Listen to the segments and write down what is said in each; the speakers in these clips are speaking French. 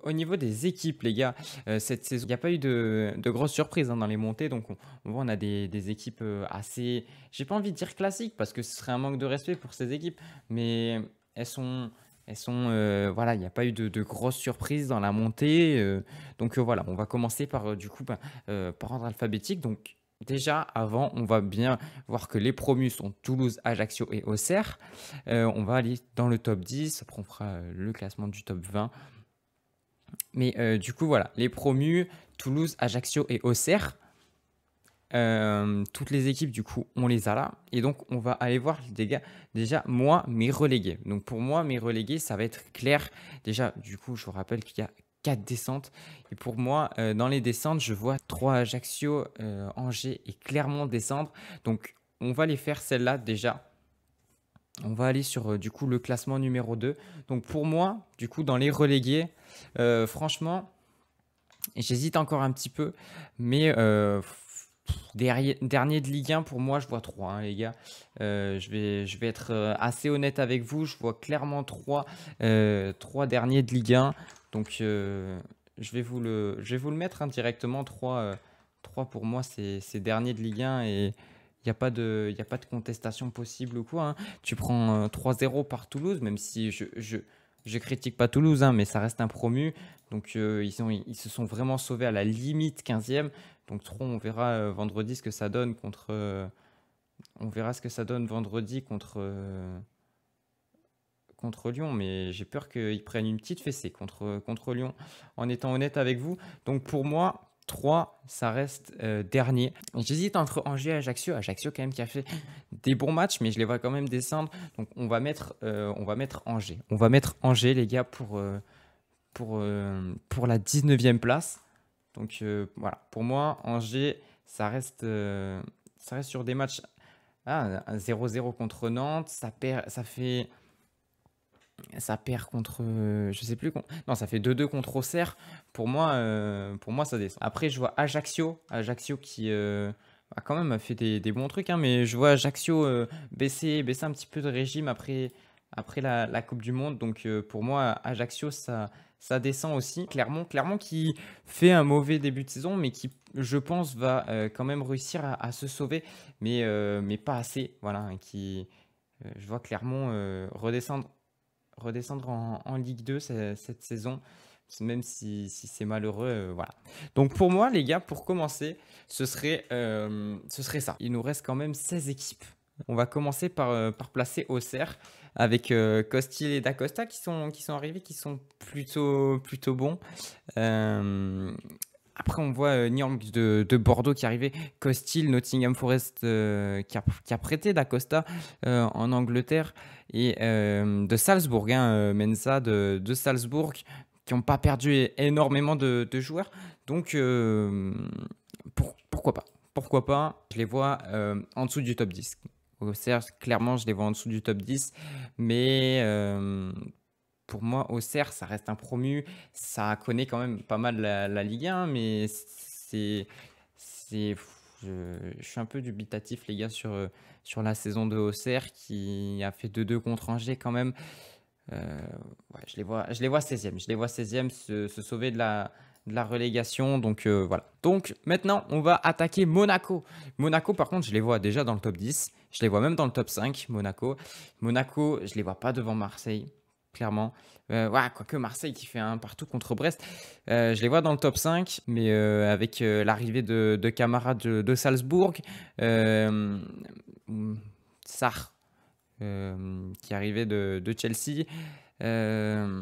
au niveau des équipes, les gars, cette saison, il n'y a pas eu de grosses surprises, hein, dans les montées. Donc, on voit, on a des équipes assez, j'ai pas envie de dire classiques, parce que ce serait un manque de respect pour ces équipes. Mais elles sont, voilà, il n'y a pas eu de grosses surprises dans la montée. Donc, voilà, on va commencer par, du coup, par ordre alphabétique. Donc, déjà, avant, on va bien voir que les promus sont Toulouse, Ajaccio et Auxerre. On va aller dans le top 10. Après, on fera le classement du top 20. Mais du coup, voilà, les promus, Toulouse, Ajaccio et Auxerre. Toutes les équipes, du coup, on les a là. Et donc, on va aller voir déjà, moi, mes relégués. Donc, pour moi, mes relégués, ça va être clair. Déjà, du coup, je vous rappelle qu'il y a 4 descentes. Et pour moi, dans les descentes, je vois 3 Ajaccio, Angers et Clermont descendre. Donc, on va les faire celles-là déjà. On va aller sur, du coup, le classement numéro 2. Donc, pour moi, du coup, dans les relégués, franchement, j'hésite encore un petit peu. Mais dernier de Ligue 1, pour moi, je vois 3, hein, les gars. Je vais être assez honnête avec vous. Je vois clairement 3, 3 derniers de Ligue 1. Donc, je vais vous le mettre, hein, directement. 3 pour moi, c'est dernier de Ligue 1 et il y a pas de contestation possible ou quoi, hein. Tu prends 3-0 par Toulouse, même si je critique pas Toulouse, hein, mais ça reste un promu. Donc, ils se sont vraiment sauvés à la limite 15e. Donc, on verra vendredi ce que ça donne contre. On verra ce que ça donne vendredi contre Lyon. Mais j'ai peur qu'ils prennent une petite fessée contre Lyon, en étant honnête avec vous. Donc, pour moi, 3, ça reste dernier. J'hésite entre Angers et Ajaccio. Ajaccio, quand même, qui a fait des bons matchs, mais je les vois quand même descendre. Donc, on va mettre Angers. On va mettre Angers, les gars, pour la 19e place. Donc, voilà, pour moi, Angers, ça reste sur des matchs. Un 0-0 contre Nantes, ça perd contre, je sais plus, non, ça fait 2-2 contre Auxerre. Pour moi, ça descend. Après, je vois Ajaccio qui a quand même fait des bons trucs, hein, mais je vois Ajaccio baisser un petit peu de régime après la Coupe du Monde. Donc, pour moi, Ajaccio, ça descend aussi. Clermont qui fait un mauvais début de saison, mais qui, je pense, va quand même réussir à se sauver, mais pas assez. Voilà, hein, je vois Clermont redescendre en Ligue 2 cette saison, même si c'est malheureux. Voilà. Donc, pour moi, les gars, pour commencer, ce serait ça. Il nous reste quand même 16 équipes. On va commencer par placer Auxerre avec Costil et Dacosta qui sont arrivés, qui sont plutôt bons. Euh, Après, on voit Nyang de Bordeaux qui est arrivé, Costil, Nottingham Forest qui a prêté d'Acosta en Angleterre, et de Salzbourg, hein, Mensa de Salzbourg, qui n'ont pas perdu énormément de joueurs. Donc, pourquoi pas? Pourquoi pas? Je les vois en dessous du top 10. Auxerre, clairement, je les vois en dessous du top 10. Mais pour moi, Auxerre, ça reste un promu. Ça connaît quand même pas mal la Ligue 1, mais c'est, je suis un peu dubitatif, les gars, sur la saison de Auxerre qui a fait 2-2 contre Angers quand même. Ouais, je les vois 16e. Je les vois 16e se sauver de la relégation. Donc, voilà. Donc, maintenant, on va attaquer Monaco. Monaco, par contre, je les vois déjà dans le top 10. Je les vois même dans le top 5, Monaco. Monaco, je les vois pas devant Marseille, clairement. Ouais, quoique Marseille qui fait un partout contre Brest. Je les vois dans le top 5, mais avec l'arrivée de Camara de Salzbourg, euh, Sarr qui arrivait de Chelsea. Euh,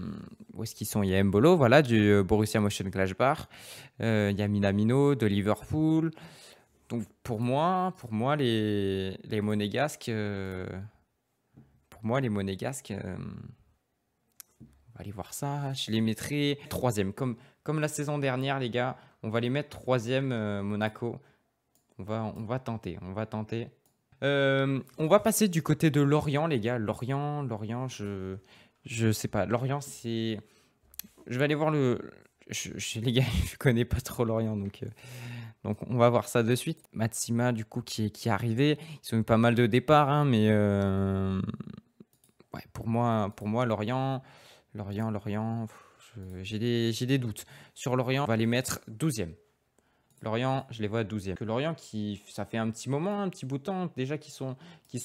Où est-ce qu'ils sont? Il y a Mbolo, voilà, du Borussia Mönchengladbach. Il y a Minamino de Liverpool. Donc, pour moi, les Monégasques, on va aller voir ça. Je les mettrai troisième, comme la saison dernière, les gars. On va les mettre troisième, Monaco. On va tenter, on va tenter. On va passer du côté de Lorient, les gars. Lorient, je sais pas. Lorient, c'est. Je vais aller voir les gars, je connais pas trop Lorient, donc on va voir ça de suite. Matsima, du coup, qui est arrivé. Ils ont eu pas mal de départs, hein, mais ouais, pour moi, Lorient, J'ai des doutes. Sur Lorient, on va les mettre 12e. Lorient, je les vois à 12e. Que Lorient, ça fait un petit moment, un petit bout de temps déjà qu'ils sont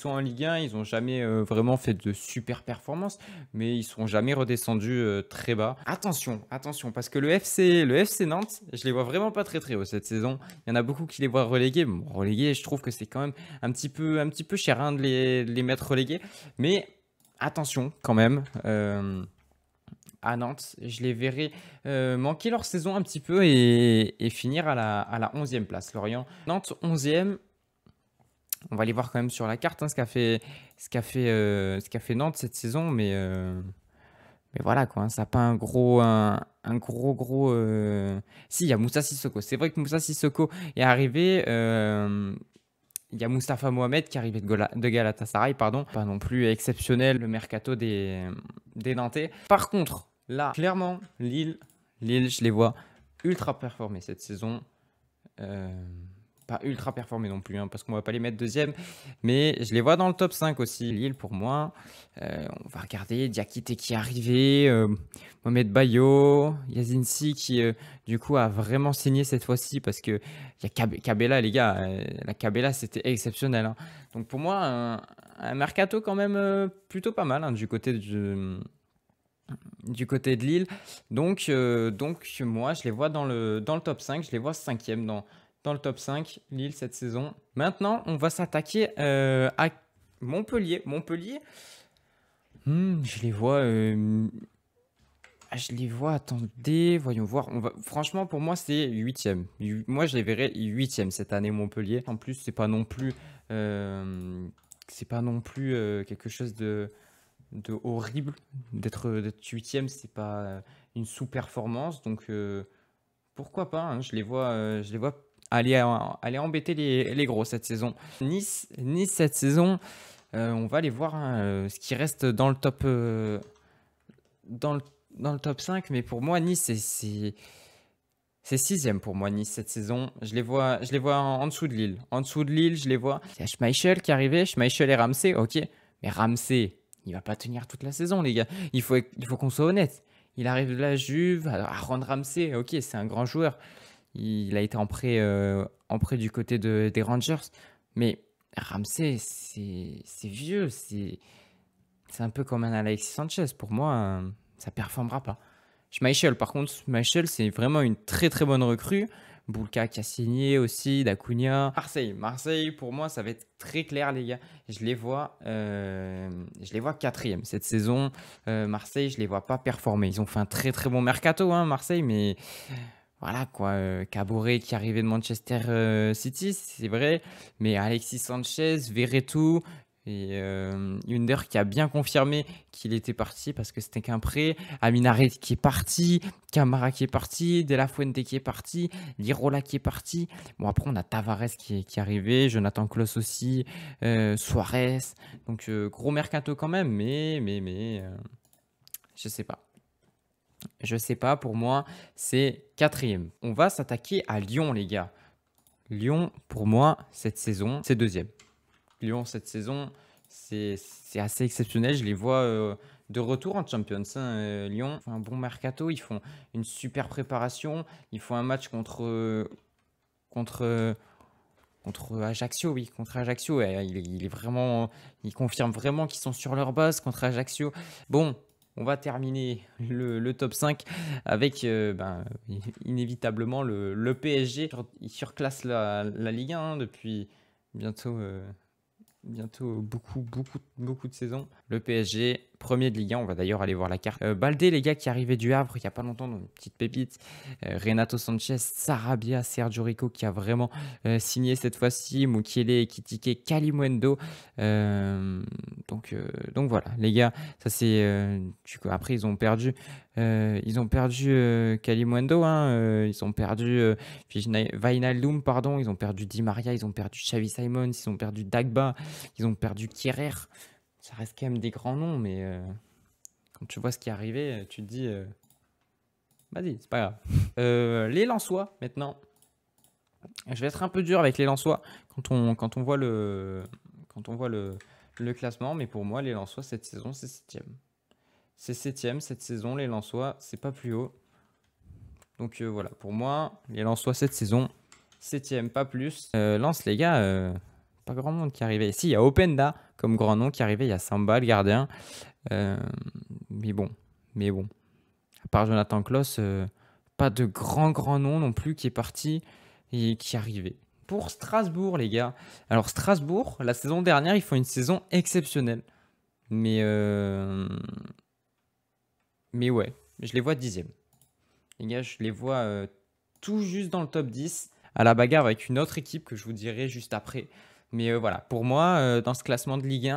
en Ligue 1. Ils n'ont jamais vraiment fait de super performances, mais ils ne sont jamais redescendus très bas. Attention, attention, parce que le FC Nantes, je les vois vraiment pas très très haut cette saison. Il y en a beaucoup qui les voient relégués. Bon, relégués, je trouve que c'est quand même un petit peu cher hein, de les mettre relégués. Mais attention quand même. À Nantes, je les verrai manquer leur saison un petit peu et finir à la 11e place. Lorient, Nantes 11e. On va aller voir quand même sur la carte hein, ce qu'a fait Nantes cette saison. Mais voilà quoi, hein, ça n'a pas un gros. Si, il y a Moussa Sissoko. C'est vrai que Moussa Sissoko est arrivé. Il y a Moustapha Mohamed qui est arrivé de Galatasaray, pardon. Pas non plus exceptionnel le mercato des Nantais. Par contre, là, clairement, Lille, je les vois ultra performer cette saison. Pas ultra performer non plus, hein, parce qu'on va pas les mettre deuxième. Mais je les vois dans le top 5 aussi. Lille, pour moi, on va regarder Diakité qui est arrivé, Mohamed Bayo, Yazinci qui, du coup, a vraiment signé cette fois-ci parce qu'il y a Cabella, les gars. La Cabella, c'était exceptionnel. Hein. Donc, pour moi, un mercato quand même plutôt pas mal hein, du côté de Lille. Donc moi, je les vois dans le top 5. Je les vois 5e dans le top 5, Lille, cette saison. Maintenant, on va s'attaquer à Montpellier. Montpellier, je les vois, attendez, voyons voir. Franchement, pour moi, c'est 8e. Moi, je les verrais 8e cette année, Montpellier. En plus, c'est pas non plus quelque chose de horrible. D'être 8e, c'est pas une sous-performance. Donc, pourquoi pas hein, je les vois aller embêter les gros cette saison. Nice cette saison, on va aller voir hein, ce qui reste dans le top, dans le top 5. Mais pour moi, Nice, c'est 6e pour moi, Nice, cette saison. Je les vois en dessous de Lille. En dessous de Lille, je les vois. Il y a Schmeichel qui est arrivé. Schmeichel et Ramsey, ok. Mais Ramsey, il va pas tenir toute la saison, les gars. Il faut qu'on soit honnête. Il arrive de la Juve. Alors, Aaron Ramsey, ok, c'est un grand joueur. Il a été en prêt du côté des Rangers. Mais Ramsey, c'est vieux. C'est un peu comme un Alexis Sanchez. Pour moi, ça ne performera pas. Schmeichel, par contre, c'est vraiment une très très bonne recrue. Boulka qui a signé aussi, Dacunia. Marseille, pour moi, ça va être très clair, les gars. Je les vois 4e cette saison. Marseille, je les vois pas performer. Ils ont fait un très très bon mercato, hein, Marseille, mais voilà quoi. Caboret qui arrivait de Manchester City, c'est vrai. Mais Alexis Sanchez, Verretou. Et Under qui a bien confirmé qu'il était parti parce que c'était qu'un prêt. Aminaret qui est parti. Camara qui est parti. De La Fuente qui est parti. Lirola qui est parti. Bon, après, on a Tavares qui est arrivé. Jonathan Klaus aussi. Suarez. Donc, gros mercato quand même. Mais je sais pas. Je sais pas. Pour moi, c'est 4e. On va s'attaquer à Lyon, les gars. Lyon, pour moi, cette saison, c'est 2e. Lyon, cette saison, c'est assez exceptionnel. Je les vois de retour en Champions. Hein, Lyon font un bon mercato, ils font une super préparation. Ils font un match contre Ajaccio, oui, contre Ajaccio. Il est vraiment, il confirme vraiment qu'ils sont sur leur base contre Ajaccio. Bon, on va terminer le top 5 avec inévitablement le PSG. Il surclasse la Ligue 1 hein, depuis bientôt beaucoup de saisons. Le PSG, premier de Ligue 1, on va d'ailleurs aller voir la carte. Baldé, les gars, qui arrivait du Havre il n'y a pas longtemps, donc une petite pépite. Renato Sanchez, Sarabia, Sergio Rico qui a vraiment signé cette fois-ci. Mukiele, Ekitike, Kalimundo. Donc voilà, les gars, ça c'est. Après, ils ont perdu. Kalimundo, hein, ils ont perdu Wijnaldum, pardon, ils ont perdu Di Maria, ils ont perdu Xavi Simons, ils ont perdu Dagba, ils ont perdu Kierer. Ça reste quand même des grands noms, mais quand tu vois ce qui est arrivé, tu te dis, vas-y, c'est pas grave. Les Lensois, maintenant. Je vais être un peu dur avec les Lensois quand on voit le classement, mais pour moi, les Lensois, cette saison, c'est 7e. c'est 7e cette saison, les Lensois, c'est pas plus haut. Donc voilà, pour moi, les Lensois cette saison, 7e, pas plus. Lens, les gars, pas grand monde qui arrivait. Si, il y a Openda comme grand nom qui arrivait, il y a Samba, le gardien. Mais bon, à part Jonathan Klaus, pas de grand nom non plus qui est parti et qui arrivait. Pour Strasbourg, les gars. Alors Strasbourg, la saison dernière, ils font une saison exceptionnelle. Mais ouais, je les vois 10e. Les gars, je les vois tout juste dans le top 10, à la bagarre avec une autre équipe que je vous dirai juste après. Mais voilà, pour moi, dans ce classement de Ligue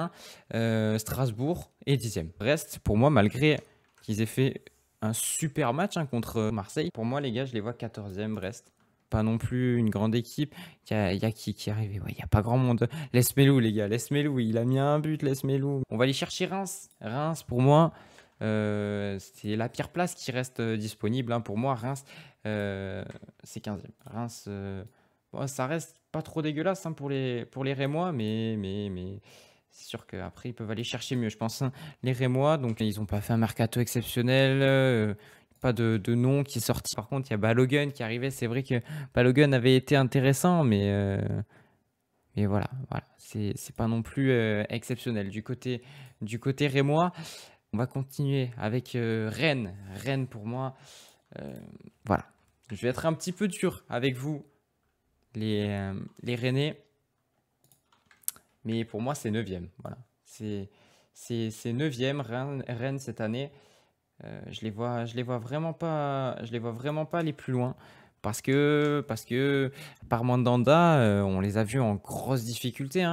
1, Strasbourg est 10e. Reste, pour moi, malgré qu'ils aient fait un super match contre Marseille, pour moi, les gars, je les vois 14e, Brest. Pas non plus une grande équipe. Il y a qui est arrivé? Ouais, il n'y a pas grand monde. Lesmelou, les gars, Lesmelou, il a mis un but, Lesmelou. On va aller chercher Reims. Reims, pour moi, c'est la pire place qui reste disponible. Pour moi, Reims, c'est 15e. Reims, bon, ça reste pas trop dégueulasse pour les Rémois, mais c'est sûr qu'après, ils peuvent aller chercher mieux, je pense. Les Rémois, donc ils n'ont pas fait un mercato exceptionnel. Pas de nom qui est sorti. Par contre, il y a Balogun qui arrivait. C'est vrai que Balogun avait été intéressant, mais voilà. C'est pas non plus exceptionnel. Du côté rémois, on va continuer avec Rennes. Rennes, pour moi, voilà. Je vais être un petit peu dur avec vous, les Rennais. Mais pour moi, c'est 9e. Voilà. C'est 9e, Rennes cette année. Je les vois vraiment pas aller plus loin parce que par Mandanda, on les a vus en grosse difficulté.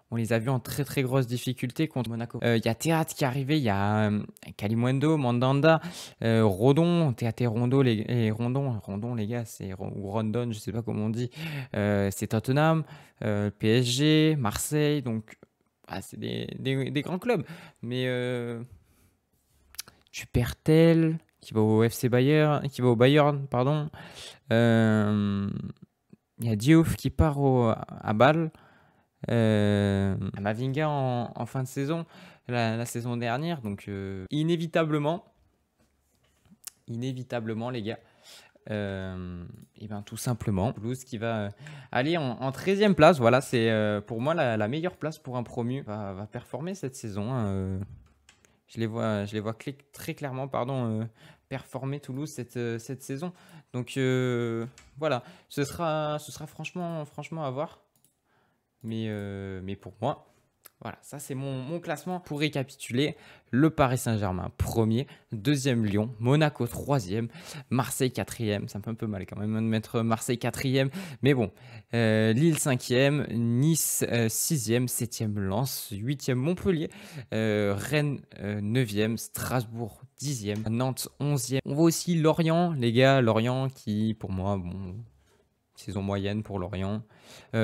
On les a vus en très très grosse difficulté contre Monaco. Il y a Théâtre qui est arrivé, il y a Kalimundo, Mandanda, Rodon, Théâtre et Rondo, Rondon les gars, ou Rondon, je sais pas comment on dit. C'est Tottenham, PSG, Marseille, donc c'est des grands clubs. Mais tu perds Tel qui va au FC Bayern, qui va au Bayern, pardon. Il y a Diouf qui part à Bâle. Mavinga en fin de saison, la saison dernière. Donc inévitablement les gars, et ben tout simplement Toulouse qui va aller en 13e place. Voilà, c'est pour moi la meilleure place pour un promu. Va performer cette saison. Je les vois très clairement performer Toulouse cette saison. Donc voilà, ce sera franchement à voir. Mais pour moi, voilà, ça c'est mon classement. Pour récapituler, le Paris Saint-Germain premier, deuxième Lyon, Monaco troisième, Marseille quatrième. Ça me fait un peu mal quand même de mettre Marseille quatrième, mais bon. Lille cinquième, Nice sixième, septième Lens, huitième Montpellier, Rennes neuvième, Strasbourg dixième, Nantes onzième. On voit aussi Lorient, les gars, Lorient qui pour moi, bon, saison moyenne pour Lorient.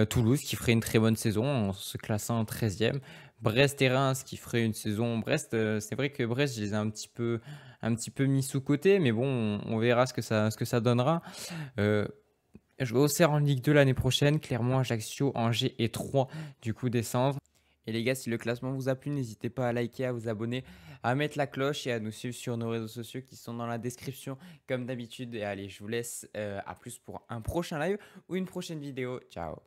Toulouse qui ferait une très bonne saison en se classant en 13e. Brest et Reims qui ferait une saison. Brest, c'est vrai que Brest, je les ai un petit peu mis sous côté, mais bon, on verra ce que ça donnera. Je vais Auxerre en Ligue 2 l'année prochaine. Clermont, Ajaccio, Angers et Troyes du coup descendre. Et les gars, si le classement vous a plu, n'hésitez pas à liker, à vous abonner, à mettre la cloche et à nous suivre sur nos réseaux sociaux qui sont dans la description comme d'habitude. Et allez, je vous laisse à plus pour un prochain live ou une prochaine vidéo. Ciao.